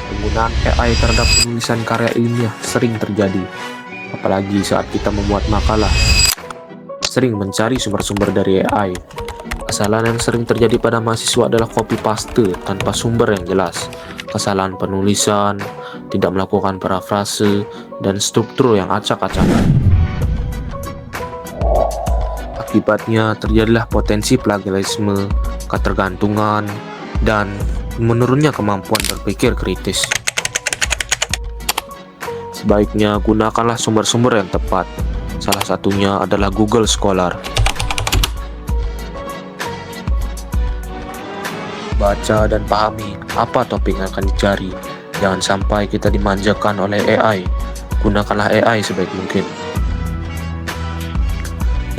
Penggunaan AI terhadap penulisan karya ilmiah sering terjadi, apalagi saat kita membuat makalah. Sering mencari sumber-sumber dari AI. Kesalahan yang sering terjadi pada mahasiswa adalah copy paste tanpa sumber yang jelas, kesalahan penulisan, tidak melakukan parafrase, dan struktur yang acak-acakan. Akibatnya terjadilah potensi plagiarisme, ketergantungan, dan menurunnya kemampuan berpikir kritis. Sebaiknya gunakanlah sumber-sumber yang tepat. Salah satunya adalah Google Scholar. Baca dan pahami apa topik yang akan dicari. Jangan sampai kita dimanjakan oleh AI. Gunakanlah AI sebaik mungkin.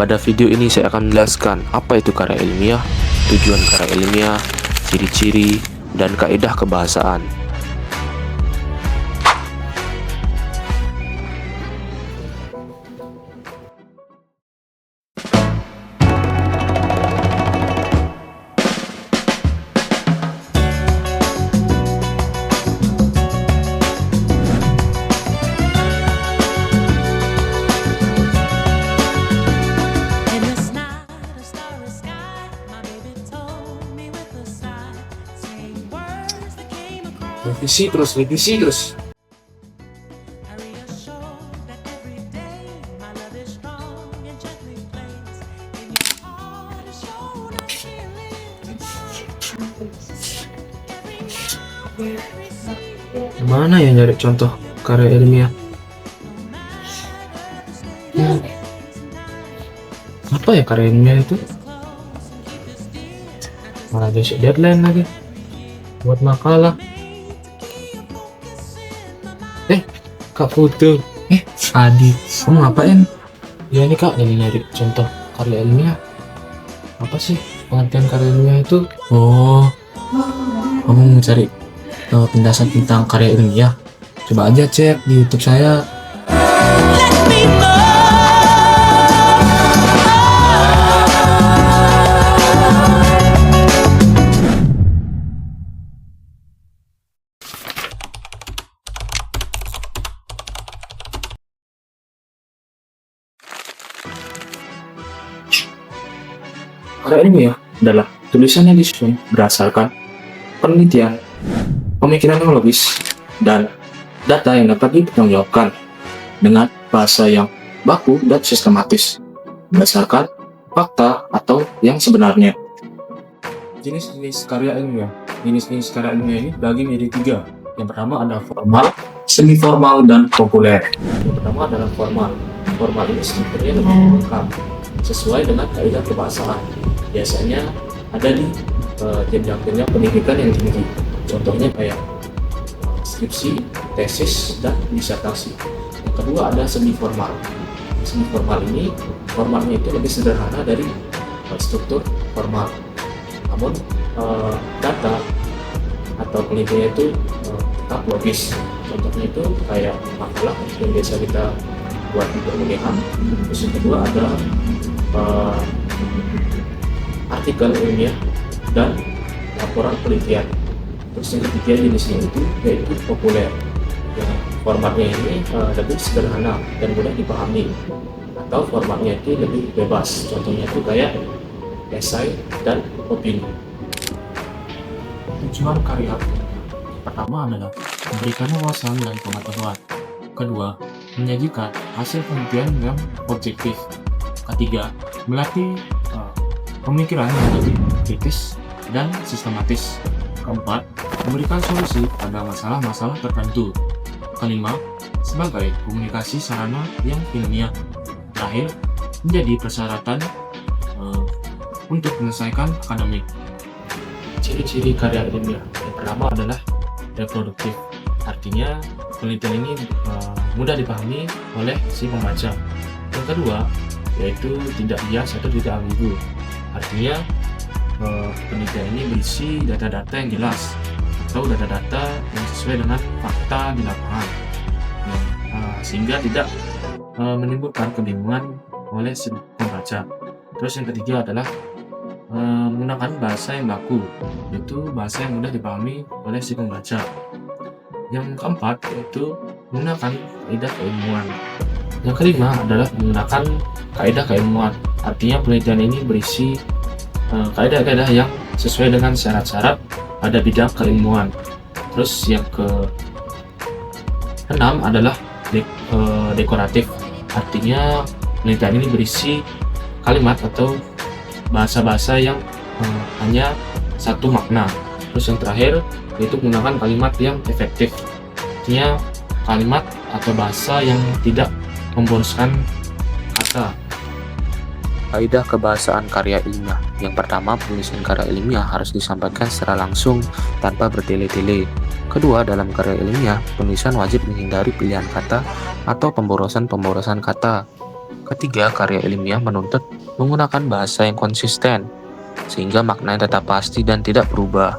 Pada video ini saya akan menjelaskan apa itu karya ilmiah, tujuan karya ilmiah, ciri-ciri, dan kaidah kebahasaan. In this night, a starry sky, my baby told me with a sigh, saying words that came across. Revisi terus. I reassured that every day my love is strong and gently placed in your heart. Is shown a feeling. Every now, every scene, Mana ya nyari contoh karya ilmiah? Apa ya karya ilmiah itu? Malah besok deadline lagi buat makalah. Kak Putu. Adi, kamu ngapain? Ya ini kak, lagi nyari contoh karya ilmiah. Apa sih pengertian karya ilmiah itu? Oh, kamu mau cari penjelasan tentang karya ilmiah? Coba aja cek di YouTube saya. let me know. Karya ilmiah adalah tulisan yang disusun berdasarkan penelitian, pemikiran yang logis, dan data yang dapat dipertanggungjawabkan dengan bahasa yang baku dan sistematis, berdasarkan fakta atau yang sebenarnya. Jenis-jenis karya ilmiah. Jenis-jenis karya ilmiah ini dibagi menjadi 3. Yang pertama adalah formal, semi formal, dan populer. Yang pertama adalah formal. Formal ini strukturnya lebih lengkap, sesuai dengan kaidah kebahasaan. Biasanya ada di jenjang-jenjang pendidikan yang tinggi. Contohnya kayak skripsi, tesis, dan disertasi. Yang kedua ada semi formal. Semi formal ini formatnya itu lebih sederhana dari struktur formal. Namun data atau penelitiannya itu tetap logis. Contohnya itu kayak makalah yang biasa kita buat di perkuliahan. Terus yang kedua ada artikel ilmiah dan laporan penelitian. Terus yang ketiga jenisnya itu yaitu populer. Ya, formatnya ini lebih sederhana dan mudah dipahami, atau formatnya itu lebih bebas. Contohnya itu kayak esai dan opini. Tujuan karya pertama adalah memberikan wawasan dan pengetahuan. Kedua, menyajikan hasil penelitian yang objektif. Ketiga, melatih pemikiran yang lebih kritis dan sistematis. Keempat, memberikan solusi pada masalah-masalah tertentu. Kelima, sebagai komunikasi sarana yang ilmiah. Terakhir, menjadi persyaratan untuk menyelesaikan akademik. Ciri-ciri karya ilmiah. Yang pertama adalah reproduktif. Artinya, penelitian ini mudah dipahami oleh si pembaca. Yang kedua, yaitu tidak bias atau tidak ambigu. Artinya penelitian ini berisi data-data yang jelas atau data-data yang sesuai dengan fakta di lapangan, sehingga tidak menimbulkan kebingungan oleh si pembaca. Terus yang ketiga adalah menggunakan bahasa yang baku, yaitu bahasa yang mudah dipahami oleh si pembaca. Yang keempat yaitu menggunakan kaidah keilmuan. Yang kelima adalah menggunakan kaidah keilmuan. Artinya penelitian ini berisi kaidah-kaidah yang sesuai dengan syarat-syarat pada bidang keilmuan. Terus yang keenam adalah dekoratif. Artinya penelitian ini berisi kalimat atau bahasa-bahasa yang hanya satu makna. Terus yang terakhir yaitu menggunakan kalimat yang efektif. Artinya kalimat atau bahasa yang tidak membosankan kata. Kaidah kebahasaan karya ilmiah. Yang pertama, penulisan karya ilmiah harus disampaikan secara langsung tanpa bertele-tele. Kedua, dalam karya ilmiah, penulisan wajib menghindari pilihan kata atau pemborosan-pemborosan kata. Ketiga, karya ilmiah menuntut menggunakan bahasa yang konsisten, sehingga maknanya tetap pasti dan tidak berubah.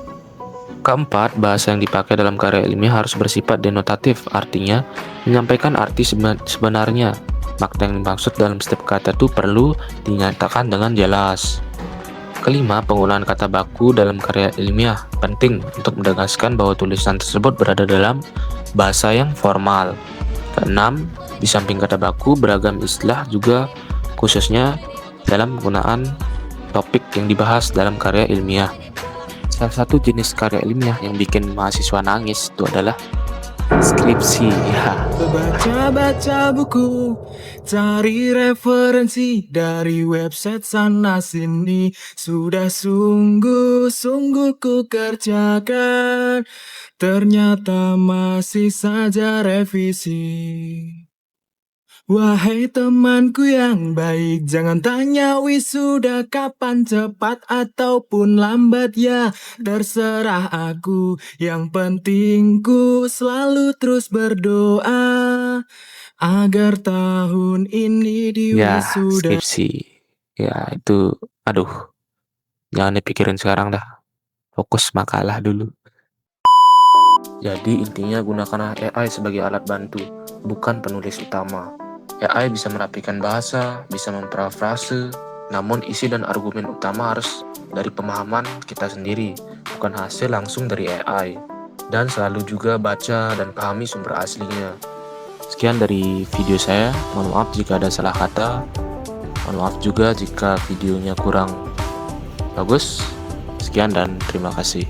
Keempat, bahasa yang dipakai dalam karya ilmiah harus bersifat denotatif, artinya menyampaikan arti sebenarnya. Makna yang dimaksud dalam setiap kata itu perlu dinyatakan dengan jelas. Kelima, penggunaan kata baku dalam karya ilmiah penting untuk menegaskan bahwa tulisan tersebut berada dalam bahasa yang formal. Keenam, di samping kata baku, beragam istilah juga khususnya dalam penggunaan topik yang dibahas dalam karya ilmiah. Salah satu jenis karya ilmiah yang bikin mahasiswa nangis itu adalah skripsi, ya. Baca-baca buku, cari referensi dari website sana sini. Sudah sungguh-sungguh ku kerjakan, ternyata masih saja revisi. Wahai temanku yang baik, jangan tanya wisuda kapan, cepat ataupun lambat ya, terserah aku. Yang penting ku selalu terus berdoa agar tahun ini di Ya, wisuda. skripsi. Ya, itu, aduh, jangan dipikirin sekarang dah. Fokus makalah dulu. Jadi intinya gunakanlah AI sebagai alat bantu, bukan penulis utama. AI bisa merapikan bahasa, bisa memparafrase, namun isi dan argumen utama harus dari pemahaman kita sendiri, bukan hasil langsung dari AI. Dan selalu juga baca dan pahami sumber aslinya. Sekian dari video saya, mohon maaf jika ada salah kata, mohon maaf juga jika videonya kurang bagus. Sekian dan terima kasih.